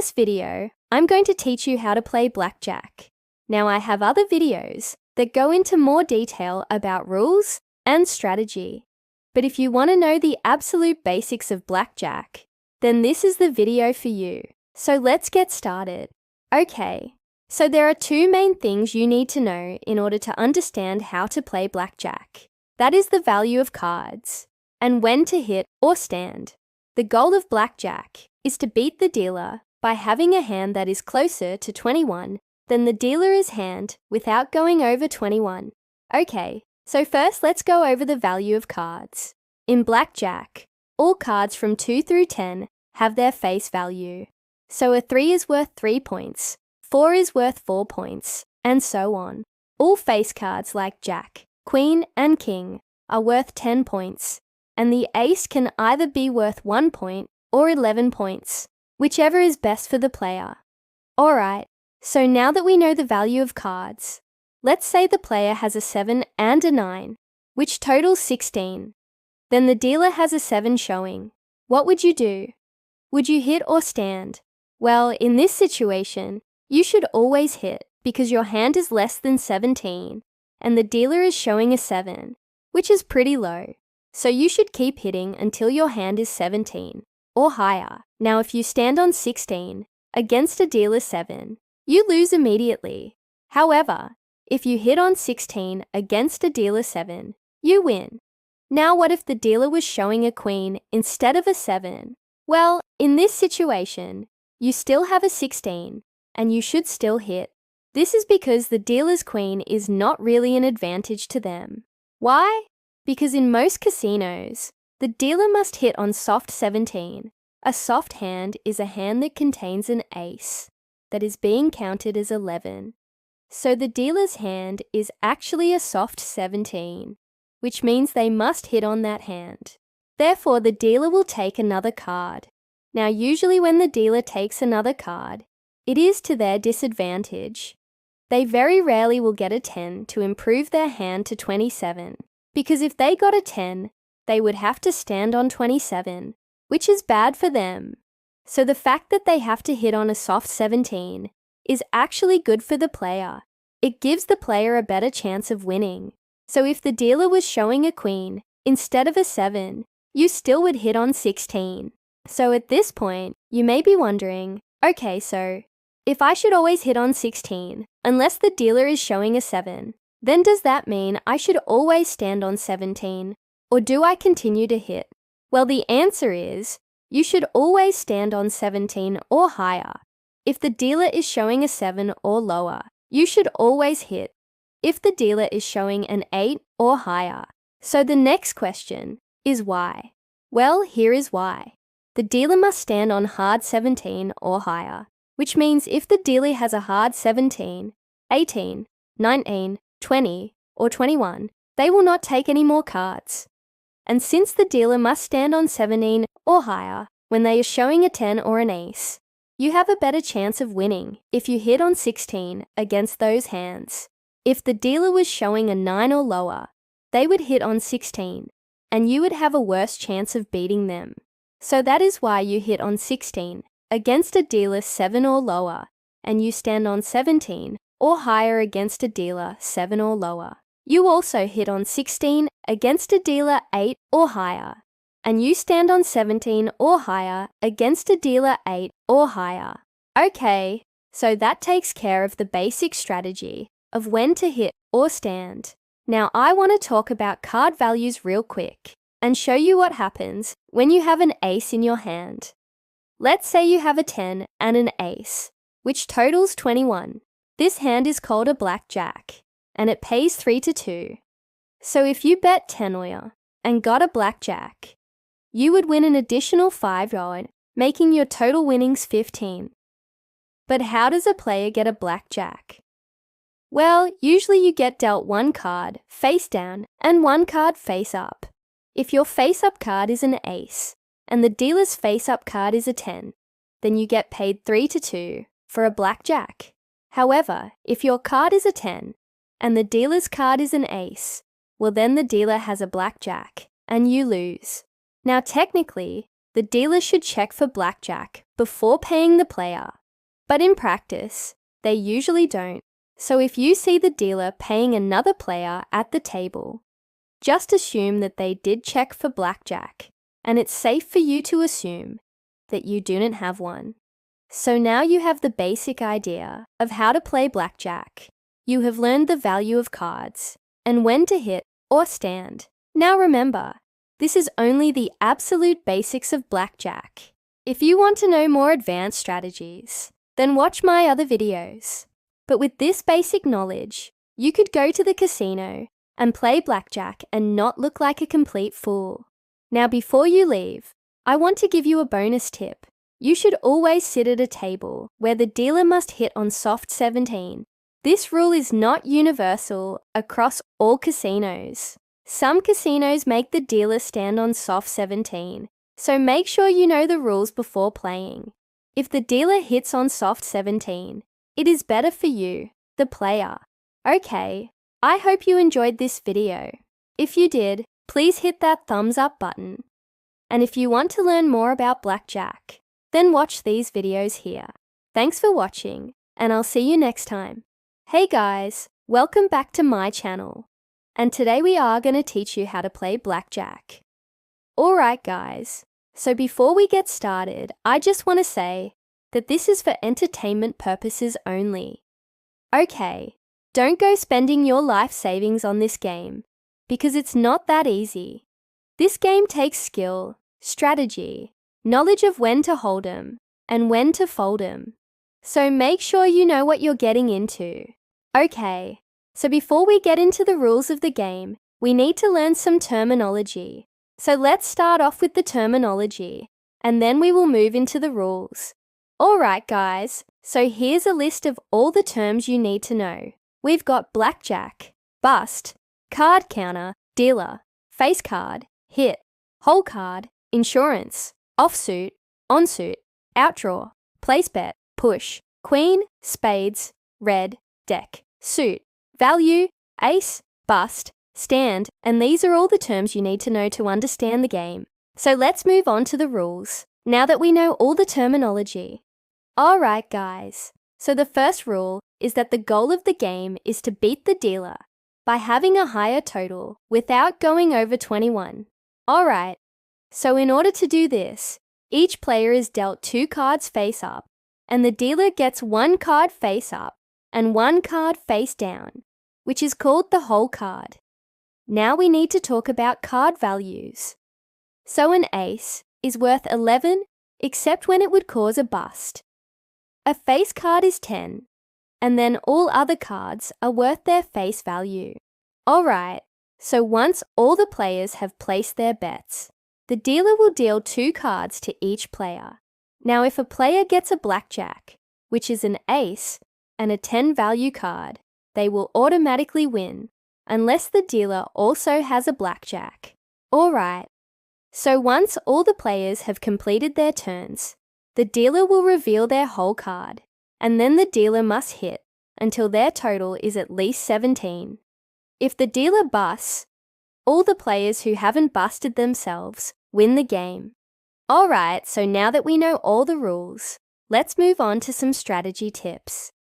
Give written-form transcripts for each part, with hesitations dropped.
this video, I'm going to teach you how to play blackjack. Now, I have other videos that go into more detail about rules and strategy. But if you want to know the absolute basics of blackjack, then this is the video for you. So let's get started. Okay, so there are two main things you need to know in order to understand how to play blackjack. That is the value of cards and when to hit or stand. The goal of blackjack is to beat the dealer by having a hand that is closer to 21 than the dealer's hand without going over 21. Okay, so first let's go over the value of cards. In blackjack, all cards from 2 through 10 have their face value. So a 3 is worth 3 points, 4 is worth 4 points, and so on. All face cards like Jack, Queen, and King are worth 10 points, and the ace can either be worth 1 point or 11 points, whichever is best for the player. Alright, so now that we know the value of cards, let's say the player has a 7 and a 9, which totals 16. Then the dealer has a 7 showing. What would you do? Would you hit or stand? Well, in this situation, you should always hit because your hand is less than 17 and the dealer is showing a 7, which is pretty low. So you should keep hitting until your hand is 17 or higher. Now, if you stand on 16 against a dealer 7, you lose immediately. However, if you hit on 16 against a dealer 7, you win. Now, what if the dealer was showing a queen instead of a 7? Well, in this situation, you still have a 16 and you should still hit. This is because the dealer's queen is not really an advantage to them. Why? Because in most casinos, the dealer must hit on soft 17. A soft hand is a hand that contains an ace that is being counted as 11. So the dealer's hand is actually a soft 17, which means they must hit on that hand. Therefore, the dealer will take another card. Now, usually when the dealer takes another card, it is to their disadvantage. They very rarely will get a 10 to improve their hand to 27, because if they got a 10, they would have to stand on 27, which is bad for them. So the fact that they have to hit on a soft 17 is actually good for the player. It gives the player a better chance of winning. So if the dealer was showing a queen instead of a 7, you still would hit on 16. So at this point, you may be wondering, okay, so if I should always hit on 16, unless the dealer is showing a 7, then does that mean I should always stand on 17, or do I continue to hit? Well, the answer is, you should always stand on 17 or higher. If the dealer is showing a 7 or lower, you should always hit. If the dealer is showing an 8 or higher. So the next question is why? Well, here is why. The dealer must stand on hard 17 or higher, which means if the dealer has a hard 17, 18, 19, 20, or 21, they will not take any more cards. And since the dealer must stand on 17 or higher when they are showing a 10 or an ace, you have a better chance of winning if you hit on 16 against those hands. If the dealer was showing a 9 or lower, they would hit on 16, and you would have a worse chance of beating them. So that is why you hit on 16 against a dealer 7 or lower, and you stand on 17 or higher against a dealer 7 or lower. You also hit on 16 against a dealer 8 or higher, and you stand on 17 or higher against a dealer 8 or higher. Okay, so that takes care of the basic strategy of when to hit or stand. Now I want to talk about card values real quick and show you what happens when you have an ace in your hand. Let's say you have a 10 and an ace, which totals 21. This hand is called a blackjack, and it pays 3 to 2. So if you bet 10 oya and got a blackjack, you would win an additional 5 odd, making your total winnings 15. But how does a player get a blackjack? Well, usually you get dealt one card face down and one card face up. If your face-up card is an ace and the dealer's face-up card is a 10, then you get paid 3 to 2 for a blackjack. However, if your card is a 10 and the dealer's card is an ace, well then the dealer has a blackjack and you lose. Now technically, the dealer should check for blackjack before paying the player. But in practice, they usually don't. So if you see the dealer paying another player at the table, just assume that they did check for blackjack, and it's safe for you to assume that you didn't have one. So now you have the basic idea of how to play blackjack. You have learned the value of cards and when to hit or stand. Now remember, this is only the absolute basics of blackjack. If you want to know more advanced strategies, then watch my other videos. But with this basic knowledge, you could go to the casino and play blackjack and not look like a complete fool. Now before you leave, I want to give you a bonus tip. You should always sit at a table where the dealer must hit on soft 17. This rule is not universal across all casinos. Some casinos make the dealer stand on soft 17, so make sure you know the rules before playing. If the dealer hits on soft 17, it is better for you, the player. Okay, I hope you enjoyed this video. If you did, please hit that thumbs up button. And if you want to learn more about blackjack, then watch these videos here. Thanks for watching, and I'll see you next time. Hey guys, welcome back to my channel. And today we are going to teach you how to play blackjack. Alright guys, so before we get started, I just want to say that this is for entertainment purposes only. Okay, don't go spending your life savings on this game, because it's not that easy. This game takes skill, strategy, knowledge of when to hold 'em and when to fold 'em. So make sure you know what you're getting into. Okay, so before we get into the rules of the game, we need to learn some terminology. So let's start off with the terminology, and then we will move into the rules. Alright guys, so here's a list of all the terms you need to know. We've got blackjack, bust, card counter, dealer, face card, hit, hole card, insurance, offsuit, onsuit, outdraw, place bet, push, queen, spades, red, deck, suit, value, ace, bust, stand, and these are all the terms you need to know to understand the game. So let's move on to the rules, now that we know all the terminology. Alright guys, so the first rule is that the goal of the game is to beat the dealer by having a higher total without going over 21. Alright, so in order to do this, each player is dealt 2 cards face up, and the dealer gets 1 card face up and 1 card face down, which is called the hole card. Now we need to talk about card values. So an ace is worth 11 except when it would cause a bust. A face card is 10, and then all other cards are worth their face value. Alright, so once all the players have placed their bets, the dealer will deal 2 cards to each player. Now if a player gets a blackjack, which is an ace, and a 10 value card, they will automatically win, unless the dealer also has a blackjack. Alright, so once all the players have completed their turns, the dealer will reveal their hole card, and then the dealer must hit until their total is at least 17. If the dealer busts, all the players who haven't busted themselves win the game. Alright, so now that we know all the rules, let's move on to some strategy tips.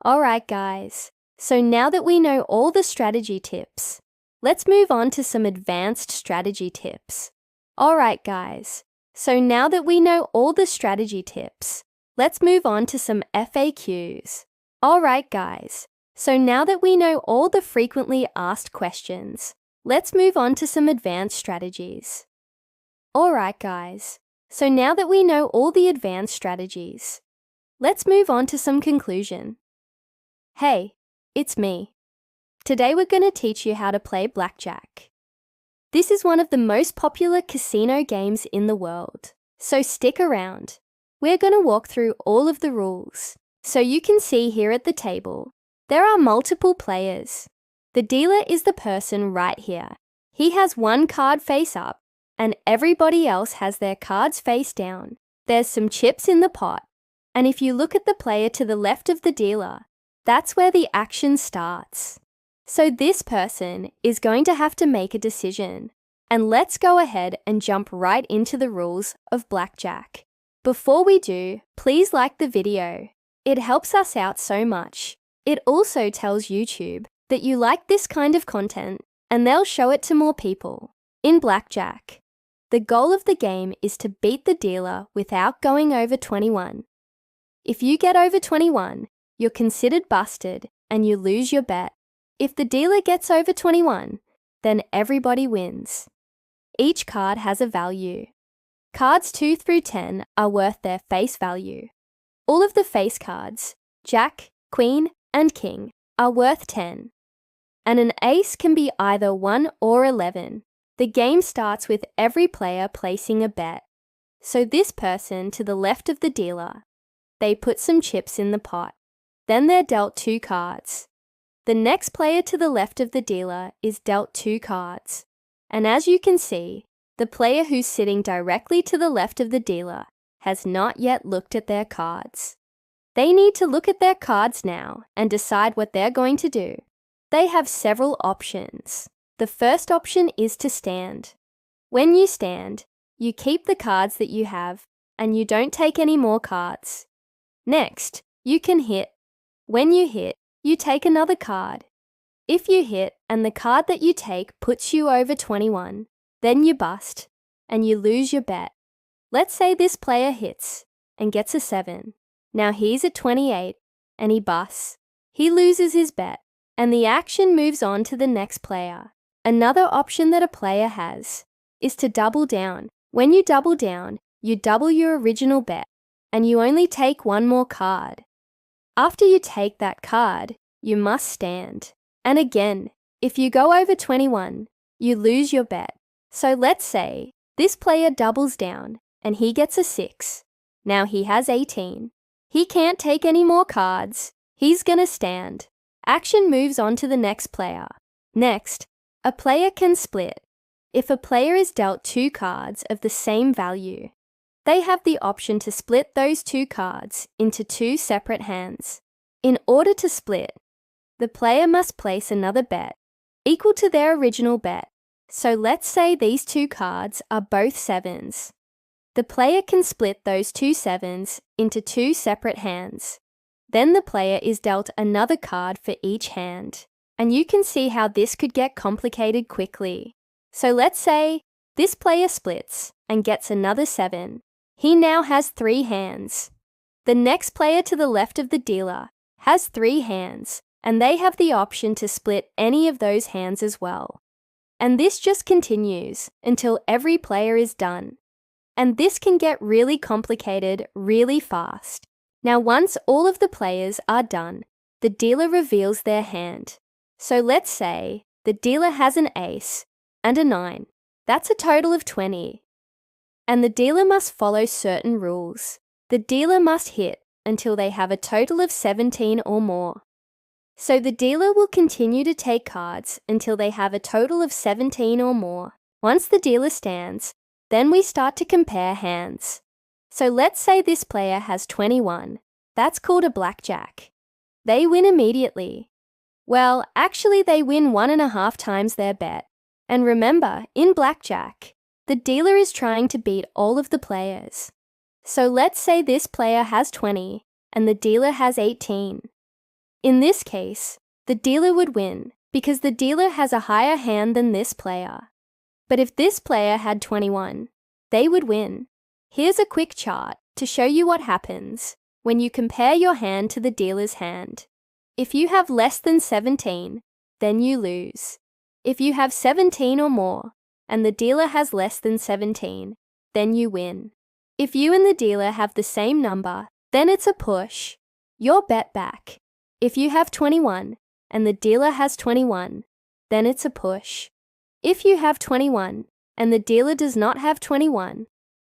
Alright guys, so now that we know all the strategy tips, let's move on to some advanced strategy tips. Alright guys, so now that we know all the strategy tips, let's move on to some FAQs. Alright guys, so now that we know all the frequently asked questions, let's move on to some advanced strategies. Alright guys, so now that we know all the advanced strategies, let's move on to some conclusion. Hey, it's me. Today we're going to teach you how to play blackjack. This is one of the most popular casino games in the world, so stick around. We're going to walk through all of the rules. So you can see here at the table, there are multiple players. The dealer is the person right here. He has 1 card face up, and everybody else has their cards face down. There's some chips in the pot, and if you look at the player to the left of the dealer, that's where the action starts. So this person is going to have to make a decision. And let's go ahead and jump right into the rules of Blackjack. Before we do, please like the video. It helps us out so much. It also tells YouTube that you like this kind of content, and they'll show it to more people. In Blackjack, the goal of the game is to beat the dealer without going over 21. If you get over 21, you're considered busted and you lose your bet. If the dealer gets over 21, then everybody wins. Each card has a value. Cards 2 through 10 are worth their face value. All of the face cards, Jack, Queen, and King, are worth 10. And an ace can be either 1 or 11. The game starts with every player placing a bet. So this person to the left of the dealer, they put some chips in the pot. Then they're dealt 2 cards. The next player to the left of the dealer is dealt 2 cards. And as you can see, the player who's sitting directly to the left of the dealer has not yet looked at their cards. They need to look at their cards now and decide what they're going to do. They have several options. The first option is to stand. When you stand, you keep the cards that you have and you don't take any more cards. Next, you can hit. When you hit, you take another card. If you hit and the card that you take puts you over 21, then you bust and you lose your bet. Let's say this player hits and gets a 7. Now he's at 28 and he busts. He loses his bet and the action moves on to the next player. Another option that a player has is to double down. When you double down, you double your original bet and you only take one more card. After you take that card, you must stand. And again, if you go over 21, you lose your bet. So let's say this player doubles down and he gets a 6. Now he has 18. He can't take any more cards. He's gonna stand. Action moves on to the next player. Next, a player can split. If a player is dealt 2 cards of the same value, they have the option to split those 2 cards into 2 separate hands. In order to split, the player must place another bet equal to their original bet. So let's say these 2 cards are both 7s. The player can split those 2 7s into 2 separate hands. Then the player is dealt another card for each hand. And you can see how this could get complicated quickly. So let's say this player splits and gets another 7. He now has 3 hands. The next player to the left of the dealer has 3 hands, and they have the option to split any of those hands as well. And this just continues until every player is done. And this can get really complicated really fast. Now once all of the players are done, the dealer reveals their hand. So let's say the dealer has an ace and a 9. That's a total of 20. And the dealer must follow certain rules. The dealer must hit until they have a total of 17 or more. So the dealer will continue to take cards until they have a total of 17 or more. Once the dealer stands, then we start to compare hands. So let's say this player has 21. That's called a blackjack. They win immediately. Well, actually they win 1.5 times their bet. And remember, in blackjack, the dealer is trying to beat all of the players. So let's say this player has 20 and the dealer has 18. In this case, the dealer would win because the dealer has a higher hand than this player. But if this player had 21, they would win. Here's a quick chart to show you what happens when you compare your hand to the dealer's hand. If you have less than 17, then you lose. If you have 17 or more, and the dealer has less than 17, then you win. If you and the dealer have the same number, then it's a push. You're bet back. If you have 21 and the dealer has 21, then it's a push. If you have 21 and the dealer does not have 21,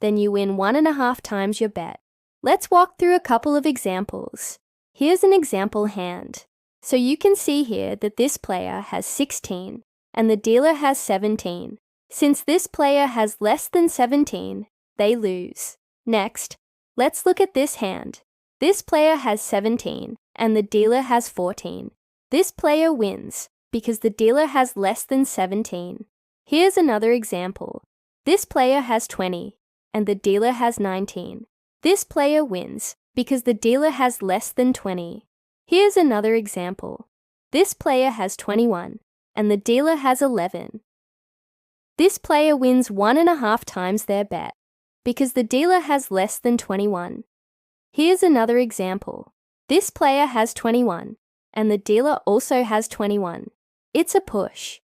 then you win 1.5 times your bet. Let's walk through a couple of examples. Here's an example hand. So you can see here that this player has 16 and the dealer has 17. Since this player has less than 17, they lose. Next, let's look at this hand. This player has 17 and the dealer has 14. This player wins because the dealer has less than 17. Here's another example. This player has 20, and the dealer has 19. This player wins because the dealer has less than 20. Here's another example. This player has 21, and the dealer has 11. This player wins 1.5 times their bet because the dealer has less than 21. Here's another example. This player has 21, and the dealer also has 21. It's a push.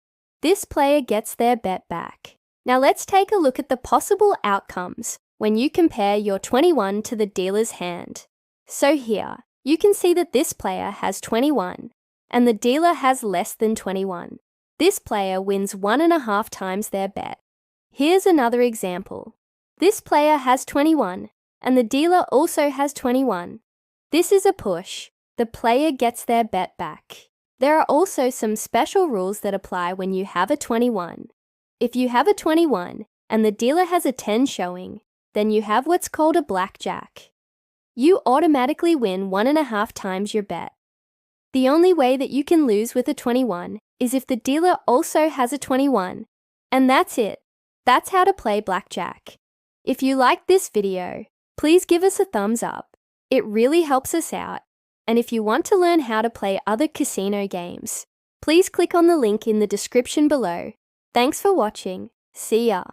This player gets their bet back. Now let's take a look at the possible outcomes when you compare your 21 to the dealer's hand. So here, you can see that this player has 21, and the dealer has less than 21. This player wins 1.5 times their bet. Here's another example. This player has 21, and the dealer also has 21. This is a push. The player gets their bet back. There are also some special rules that apply when you have a 21. If you have a 21 and the dealer has a 10 showing, then you have what's called a blackjack. You automatically win 1.5 times your bet. The only way that you can lose with a 21 is if the dealer also has a 21. And that's it. That's how to play blackjack. If you liked this video, please give us a thumbs up. It really helps us out. And if you want to learn how to play other casino games, please click on the link in the description below. Thanks for watching. See ya.